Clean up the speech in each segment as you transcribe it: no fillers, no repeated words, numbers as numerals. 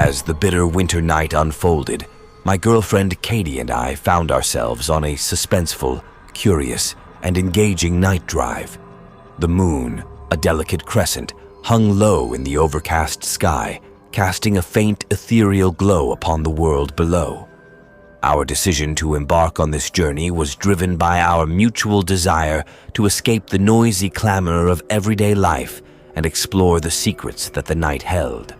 As the bitter winter night unfolded, my girlfriend Katie and I found ourselves on a suspenseful, curious, and engaging night drive. The moon, a delicate crescent, hung low in the overcast sky, casting a faint ethereal glow upon the world below. Our decision to embark on this journey was driven by our mutual desire to escape the noisy clamor of everyday life and explore the secrets that the night held.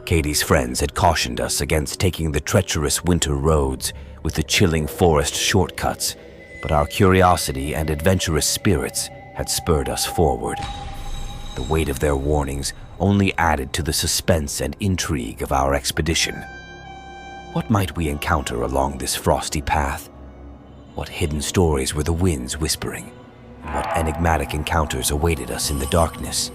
Katie's friends had cautioned us against taking the treacherous winter roads with the chilling forest shortcuts, but our curiosity and adventurous spirits had spurred us forward. The weight of their warnings only added to the suspense and intrigue of our expedition. What might we encounter along this frosty path? What hidden stories were the winds whispering? And what enigmatic encounters awaited us in the darkness?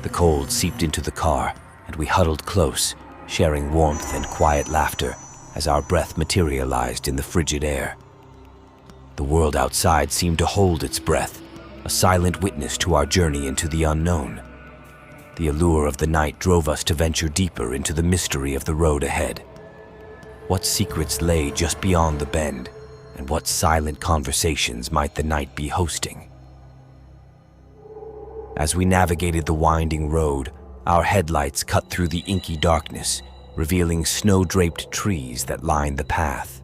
The cold seeped into the car, and we huddled close, sharing warmth and quiet laughter as our breath materialized in the frigid air. The world outside seemed to hold its breath, a silent witness to our journey into the unknown. The allure of the night drove us to venture deeper into the mystery of the road ahead. What secrets lay just beyond the bend, and what silent conversations might the night be hosting? As we navigated the winding road, our headlights cut through the inky darkness, revealing snow-draped trees that lined the path.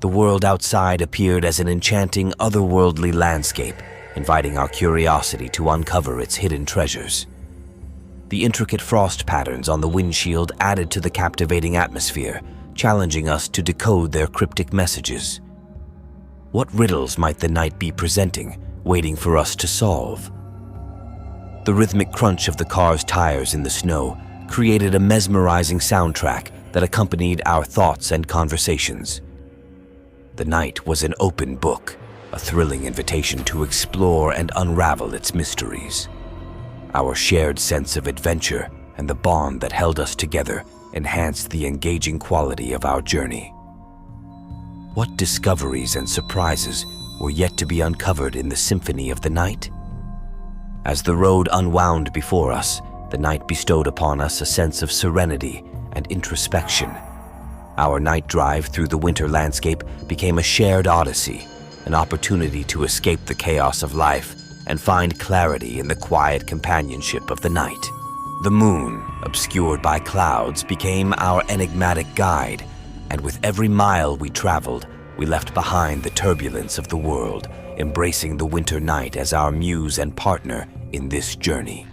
The world outside appeared as an enchanting, otherworldly landscape, inviting our curiosity to uncover its hidden treasures. The intricate frost patterns on the windshield added to the captivating atmosphere, challenging us to decode their cryptic messages. What riddles might the night be presenting, waiting for us to solve? The rhythmic crunch of the car's tires in the snow created a mesmerizing soundtrack that accompanied our thoughts and conversations. The night was an open book, a thrilling invitation to explore and unravel its mysteries. Our shared sense of adventure and the bond that held us together enhanced the engaging quality of our journey. What discoveries and surprises were yet to be uncovered in the symphony of the night? As the road unwound before us, the night bestowed upon us a sense of serenity and introspection. Our night drive through the winter landscape became a shared odyssey, an opportunity to escape the chaos of life and find clarity in the quiet companionship of the night. The moon, obscured by clouds, became our enigmatic guide, and with every mile we traveled, we left behind the turbulence of the world, embracing the winter night as our muse and partner in this journey.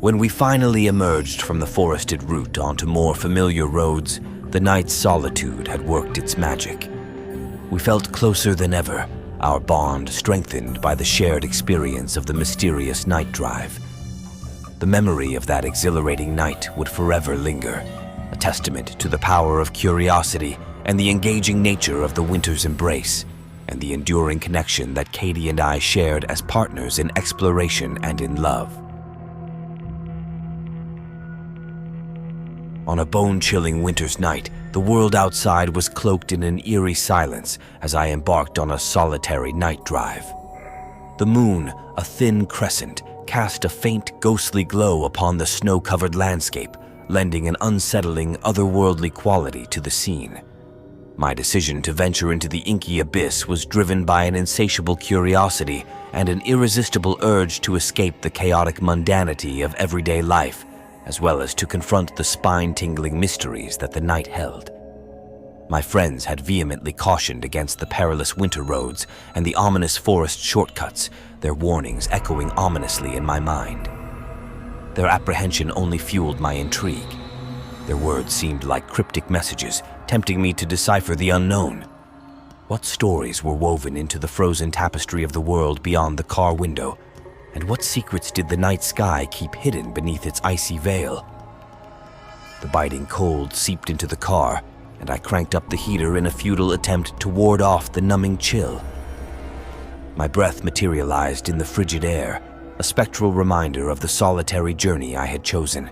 When we finally emerged from the forested route onto more familiar roads, the night's solitude had worked its magic. We felt closer than ever, our bond strengthened by the shared experience of the mysterious night drive. The memory of that exhilarating night would forever linger, a testament to the power of curiosity and the engaging nature of the winter's embrace, and the enduring connection that Katie and I shared as partners in exploration and in love. On a bone-chilling winter's night, the world outside was cloaked in an eerie silence as I embarked on a solitary night drive. The moon, a thin crescent, cast a faint, ghostly glow upon the snow-covered landscape, lending an unsettling, otherworldly quality to the scene. My decision to venture into the inky abyss was driven by an insatiable curiosity and an irresistible urge to escape the chaotic mundanity of everyday life, as well as to confront the spine-tingling mysteries that the night held. My friends had vehemently cautioned against the perilous winter roads and the ominous forest shortcuts, their warnings echoing ominously in my mind. Their apprehension only fueled my intrigue. Their words seemed like cryptic messages, tempting me to decipher the unknown. What stories were woven into the frozen tapestry of the world beyond the car window? And what secrets did the night sky keep hidden beneath its icy veil? The biting cold seeped into the car, and I cranked up the heater in a futile attempt to ward off the numbing chill. My breath materialized in the frigid air, a spectral reminder of the solitary journey I had chosen.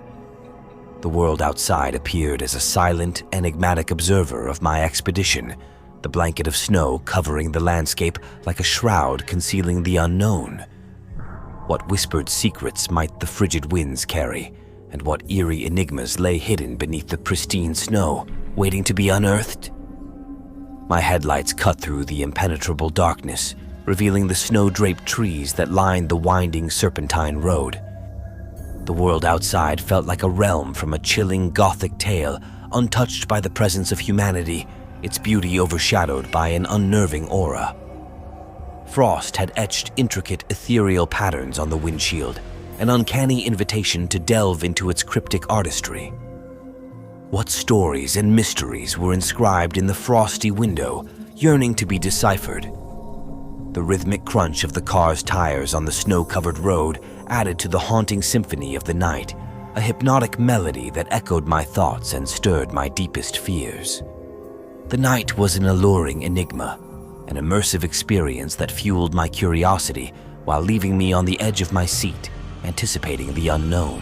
The world outside appeared as a silent, enigmatic observer of my expedition, the blanket of snow covering the landscape like a shroud concealing the unknown. What whispered secrets might the frigid winds carry, and what eerie enigmas lay hidden beneath the pristine snow, waiting to be unearthed? My headlights cut through the impenetrable darkness, revealing the snow-draped trees that lined the winding serpentine road. The world outside felt like a realm from a chilling Gothic tale, untouched by the presence of humanity, its beauty overshadowed by an unnerving aura. Frost had etched intricate ethereal patterns on the windshield, an uncanny invitation to delve into its cryptic artistry. What stories and mysteries were inscribed in the frosty window, yearning to be deciphered? The rhythmic crunch of the car's tires on the snow-covered road added to the haunting symphony of the night, a hypnotic melody that echoed my thoughts and stirred my deepest fears. The night was an alluring enigma, an immersive experience that fueled my curiosity while leaving me on the edge of my seat, anticipating the unknown.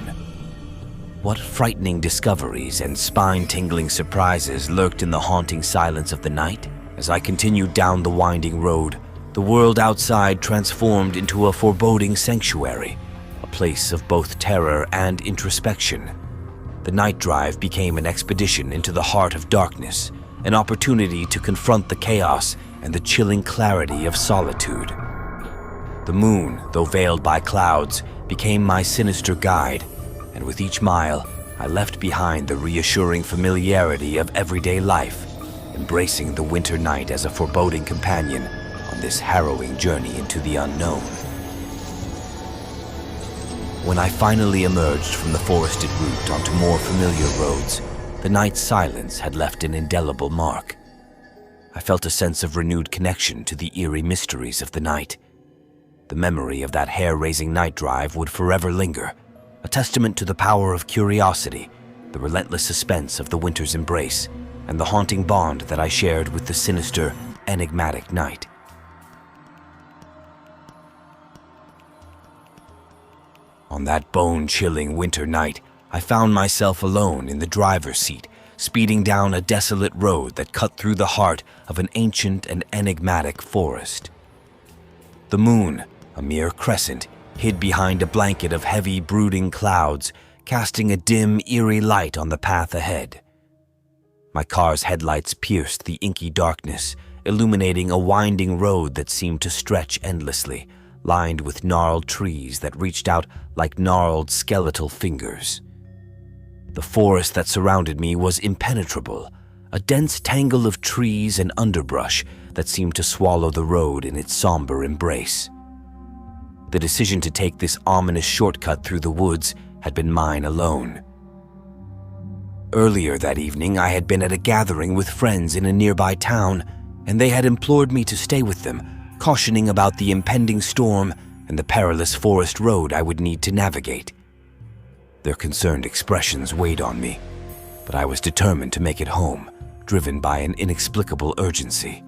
What frightening discoveries and spine-tingling surprises lurked in the haunting silence of the night? As I continued down the winding road, the world outside transformed into a foreboding sanctuary, a place of both terror and introspection. The night drive became an expedition into the heart of darkness, an opportunity to confront the chaos and the chilling clarity of solitude. The moon, though veiled by clouds, became my sinister guide, and with each mile, I left behind the reassuring familiarity of everyday life, embracing the winter night as a foreboding companion on this harrowing journey into the unknown. When I finally emerged from the forested route onto more familiar roads, the night's silence had left an indelible mark. I felt a sense of renewed connection to the eerie mysteries of the night. The memory of that hair-raising night drive would forever linger, a testament to the power of curiosity, the relentless suspense of the winter's embrace, and the haunting bond that I shared with the sinister, enigmatic night. On that bone-chilling winter night, I found myself alone in the driver's seat, speeding down a desolate road that cut through the heart of an ancient and enigmatic forest. The moon, a mere crescent, hid behind a blanket of heavy, brooding clouds, casting a dim, eerie light on the path ahead. My car's headlights pierced the inky darkness, illuminating a winding road that seemed to stretch endlessly, lined with gnarled trees that reached out like gnarled skeletal fingers. The forest that surrounded me was impenetrable, a dense tangle of trees and underbrush that seemed to swallow the road in its somber embrace. The decision to take this ominous shortcut through the woods had been mine alone. Earlier that evening, I had been at a gathering with friends in a nearby town, and they had implored me to stay with them, cautioning about the impending storm and the perilous forest road I would need to navigate. Their concerned expressions weighed on me, but I was determined to make it home, driven by an inexplicable urgency.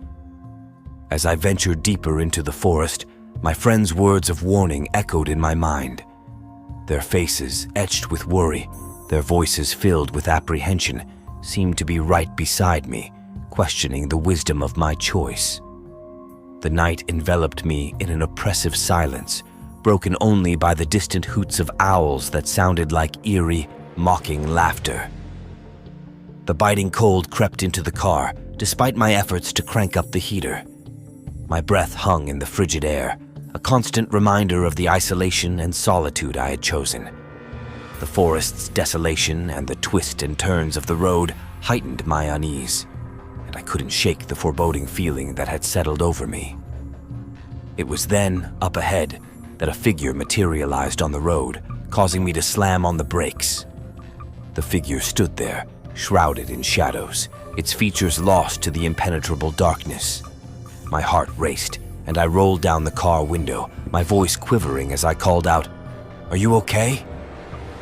As I ventured deeper into the forest, my friends' words of warning echoed in my mind. Their faces, etched with worry, their voices filled with apprehension, seemed to be right beside me, questioning the wisdom of my choice. The night enveloped me in an oppressive silence, broken only by the distant hoots of owls that sounded like eerie, mocking laughter. The biting cold crept into the car, despite my efforts to crank up the heater. My breath hung in the frigid air, a constant reminder of the isolation and solitude I had chosen. The forest's desolation and the twists and turns of the road heightened my unease, and I couldn't shake the foreboding feeling that had settled over me. It was then, up ahead, that a figure materialized on the road, causing me to slam on the brakes. The figure stood there, shrouded in shadows, its features lost to the impenetrable darkness. My heart raced, and I rolled down the car window, my voice quivering as I called out, "Are you okay?"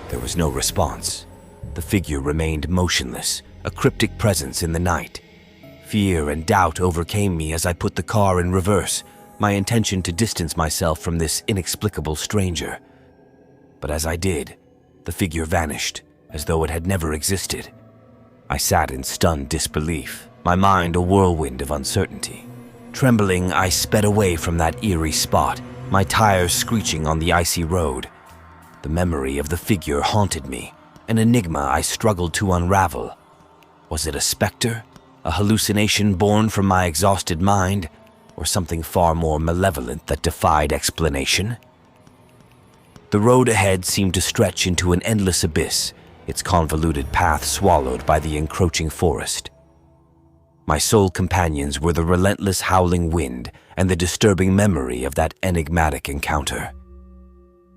There was no response. The figure remained motionless, a cryptic presence in the night. Fear and doubt overcame me as I put the car in reverse, my intention to distance myself from this inexplicable stranger. But as I did, the figure vanished, as though it had never existed. I sat in stunned disbelief, my mind a whirlwind of uncertainty. Trembling, I sped away from that eerie spot, my tires screeching on the icy road. The memory of the figure haunted me, an enigma I struggled to unravel. Was it a specter, a hallucination born from my exhausted mind, or something far more malevolent that defied explanation? The road ahead seemed to stretch into an endless abyss, its convoluted path swallowed by the encroaching forest. My sole companions were the relentless howling wind and the disturbing memory of that enigmatic encounter.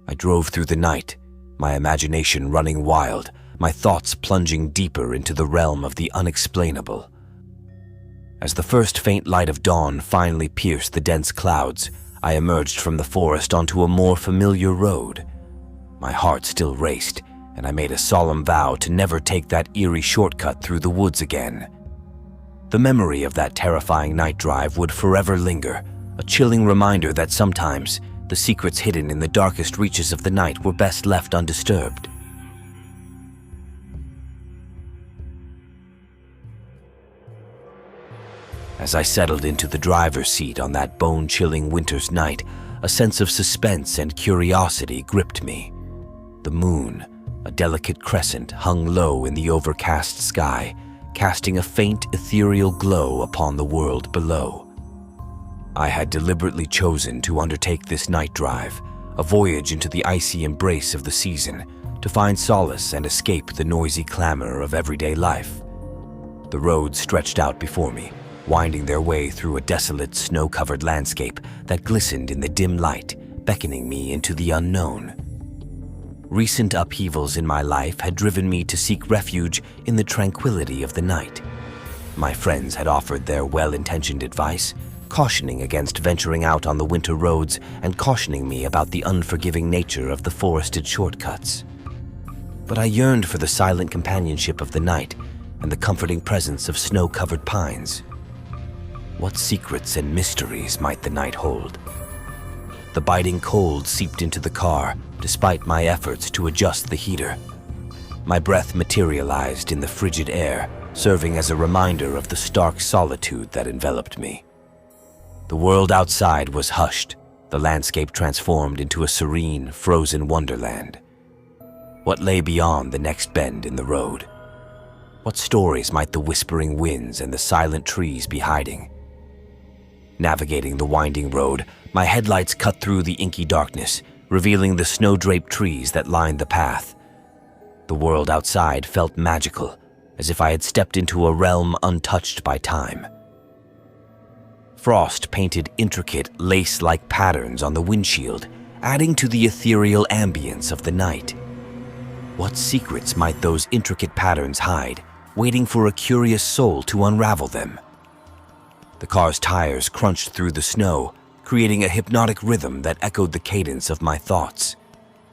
I drove through the night, my imagination running wild, my thoughts plunging deeper into the realm of the unexplainable. As the first faint light of dawn finally pierced the dense clouds, I emerged from the forest onto a more familiar road. My heart still raced, and I made a solemn vow to never take that eerie shortcut through the woods again. The memory of that terrifying night drive would forever linger, a chilling reminder that sometimes the secrets hidden in the darkest reaches of the night were best left undisturbed. As I settled into the driver's seat on that bone-chilling winter's night, a sense of suspense and curiosity gripped me. The moon, a delicate crescent, hung low in the overcast sky, casting a faint ethereal glow upon the world below. I had deliberately chosen to undertake this night drive, a voyage into the icy embrace of the season, to find solace and escape the noisy clamor of everyday life. The roads stretched out before me, winding their way through a desolate, snow-covered landscape that glistened in the dim light, beckoning me into the unknown. Recent upheavals in my life had driven me to seek refuge in the tranquility of the night. My friends had offered their well-intentioned advice, cautioning against venturing out on the winter roads and cautioning me about the unforgiving nature of the forested shortcuts. But I yearned for the silent companionship of the night and the comforting presence of snow-covered pines. What secrets and mysteries might the night hold? The biting cold seeped into the car, despite my efforts to adjust the heater. My breath materialized in the frigid air, serving as a reminder of the stark solitude that enveloped me. The world outside was hushed, the landscape transformed into a serene, frozen wonderland. What lay beyond the next bend in the road? What stories might the whispering winds and the silent trees be hiding? Navigating the winding road, my headlights cut through the inky darkness, revealing the snow-draped trees that lined the path. The world outside felt magical, as if I had stepped into a realm untouched by time. Frost painted intricate, lace-like patterns on the windshield, adding to the ethereal ambience of the night. What secrets might those intricate patterns hide, waiting for a curious soul to unravel them? The car's tires crunched through the snow, creating a hypnotic rhythm that echoed the cadence of my thoughts.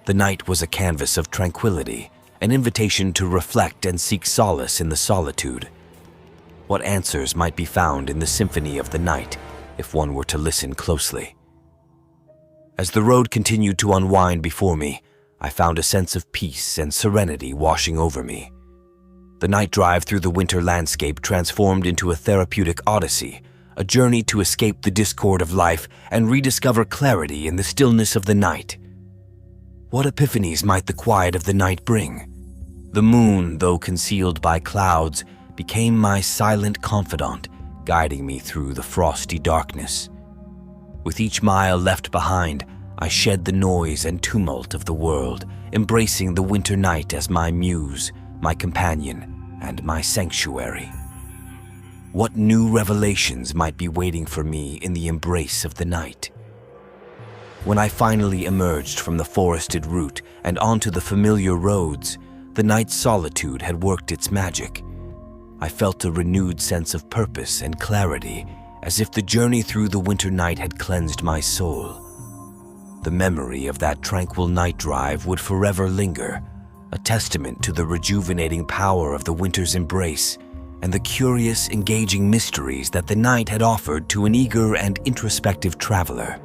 The night was a canvas of tranquility, an invitation to reflect and seek solace in the solitude. What answers might be found in the symphony of the night if one were to listen closely? As the road continued to unwind before me, I found a sense of peace and serenity washing over me. The night drive through the winter landscape transformed into a therapeutic odyssey, a journey to escape the discord of life and rediscover clarity in the stillness of the night. What epiphanies might the quiet of the night bring? The moon, though concealed by clouds, became my silent confidant, guiding me through the frosty darkness. With each mile left behind, I shed the noise and tumult of the world, embracing the winter night as my muse, my companion, and my sanctuary. What new revelations might be waiting for me in the embrace of the night? When I finally emerged from the forested route and onto the familiar roads, the night's solitude had worked its magic. I felt a renewed sense of purpose and clarity, as if the journey through the winter night had cleansed my soul. The memory of that tranquil night drive would forever linger, a testament to the rejuvenating power of the winter's embrace and the curious, engaging mysteries that the night had offered to an eager and introspective traveler.